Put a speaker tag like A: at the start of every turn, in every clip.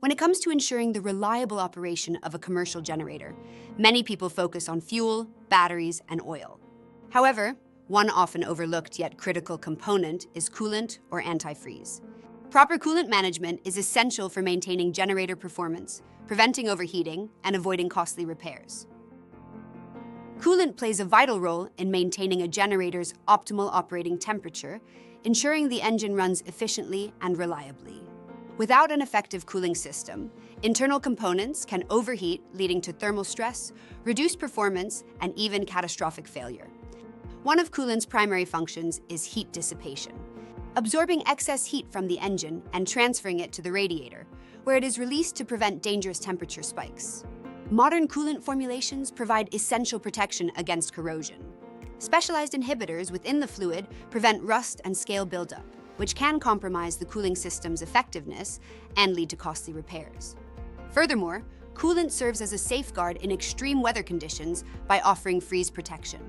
A: When it comes to ensuring the reliable operation of a commercial generator, many people focus on fuel, batteries, and oil. However, one often overlooked yet critical component is coolant or antifreeze. Proper coolant management is essential for maintaining generator performance, preventing overheating, and avoiding costly repairs. Coolant plays a vital role in maintaining a generator's optimal operating temperature, ensuring the engine runs efficiently and reliably. Without an effective cooling system, internal components can overheat, leading to thermal stress, reduced performance, and even catastrophic failure. One of coolant's primary functions is heat dissipation, absorbing excess heat from the engine and transferring it to the radiator, where it is released to prevent dangerous temperature spikes. Modern coolant formulations provide essential protection against corrosion. Specialized inhibitors within the fluid prevent rust and scale buildup, which can compromise the cooling system's effectiveness and lead to costly repairs. Furthermore, coolant serves as a safeguard in extreme weather conditions by offering freeze protection.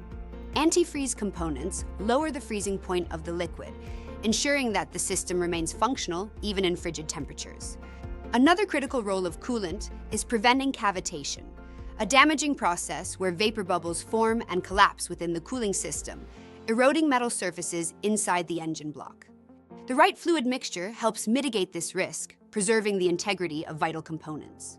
A: Antifreeze components lower the freezing point of the liquid, ensuring that the system remains functional even in frigid temperatures. Another critical role of coolant is preventing cavitation, a damaging process where vapor bubbles form and collapse within the cooling system, eroding metal surfaces inside the engine block. The right fluid mixture helps mitigate this risk, preserving the integrity of vital components.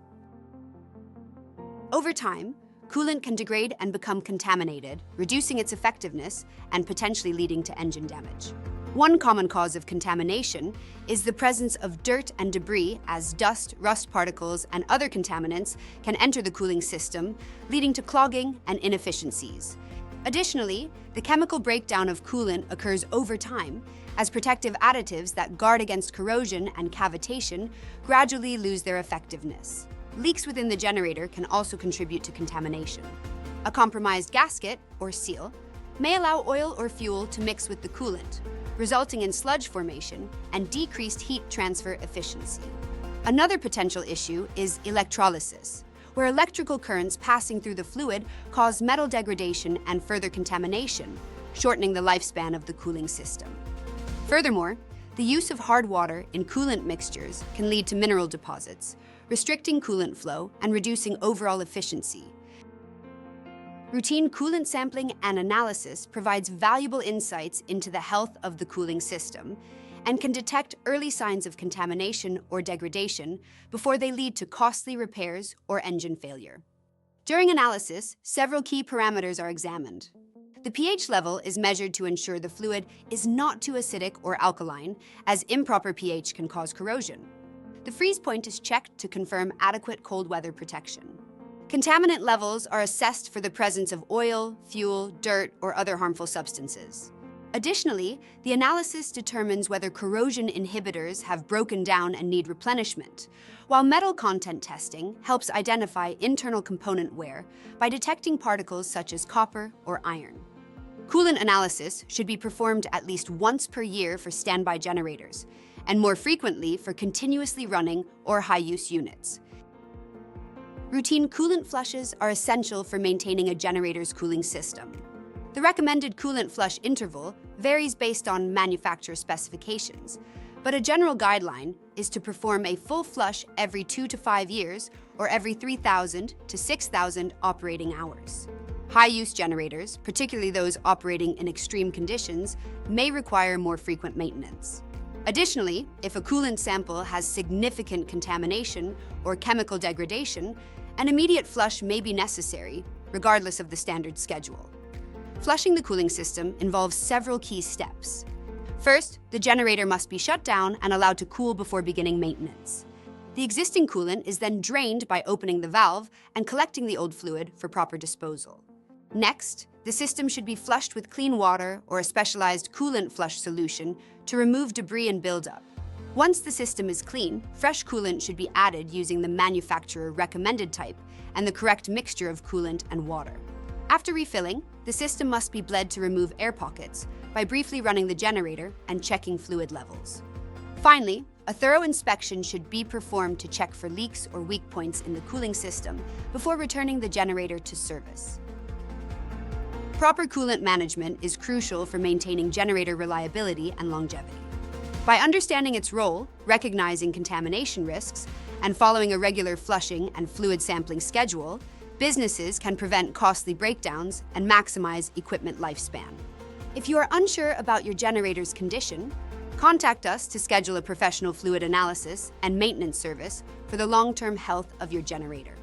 A: Over time, coolant can degrade and become contaminated, reducing its effectiveness and potentially leading to engine damage. One common cause of contamination is the presence of dirt and debris, as dust, rust particles, and other contaminants can enter the cooling system, leading to clogging and inefficiencies. Additionally, the chemical breakdown of coolant occurs over time, as protective additives that guard against corrosion and cavitation gradually lose their effectiveness. Leaks within the generator can also contribute to contamination. A compromised gasket, or seal, may allow oil or fuel to mix with the coolant, resulting in sludge formation and decreased heat transfer efficiency. Another potential issue is electrolysis, where electrical currents passing through the fluid cause metal degradation and further contamination, shortening the lifespan of the cooling system. Furthermore, the use of hard water in coolant mixtures can lead to mineral deposits, restricting coolant flow and reducing overall efficiency. Routine coolant sampling and analysis provides valuable insights into the health of the cooling system and can detect early signs of contamination or degradation before they lead to costly repairs or engine failure. During analysis, several key parameters are examined. The pH level is measured to ensure the fluid is not too acidic or alkaline, as improper pH can cause corrosion. The freeze point is checked to confirm adequate cold weather protection. Contaminant levels are assessed for the presence of oil, fuel, dirt, or other harmful substances. Additionally, the analysis determines whether corrosion inhibitors have broken down and need replenishment, while metal content testing helps identify internal component wear by detecting particles such as copper or iron. Coolant analysis should be performed at least once per year for standby generators, and more frequently for continuously running or high-use units. Routine coolant flushes are essential for maintaining a generator's cooling system. The recommended coolant flush interval varies based on manufacturer specifications, but a general guideline is to perform a full flush every 2 to 5 years or every 3,000 to 6,000 operating hours. High-use generators, particularly those operating in extreme conditions, may require more frequent maintenance. Additionally, if a coolant sample has significant contamination or chemical degradation, an immediate flush may be necessary, regardless of the standard schedule. Flushing the cooling system involves several key steps. First, the generator must be shut down and allowed to cool before beginning maintenance. The existing coolant is then drained by opening the valve and collecting the old fluid for proper disposal. Next, the system should be flushed with clean water or a specialized coolant flush solution to remove debris and buildup. Once the system is clean, fresh coolant should be added using the manufacturer recommended type and the correct mixture of coolant and water. After refilling, the system must be bled to remove air pockets by briefly running the generator and checking fluid levels. Finally, a thorough inspection should be performed to check for leaks or weak points in the cooling system before returning the generator to service. Proper coolant management is crucial for maintaining generator reliability and longevity. By understanding its role, recognizing contamination risks, and following a regular flushing and fluid sampling schedule, businesses can prevent costly breakdowns and maximize equipment lifespan. If you are unsure about your generator's condition, contact us to schedule a professional fluid analysis and maintenance service for the long-term health of your generator.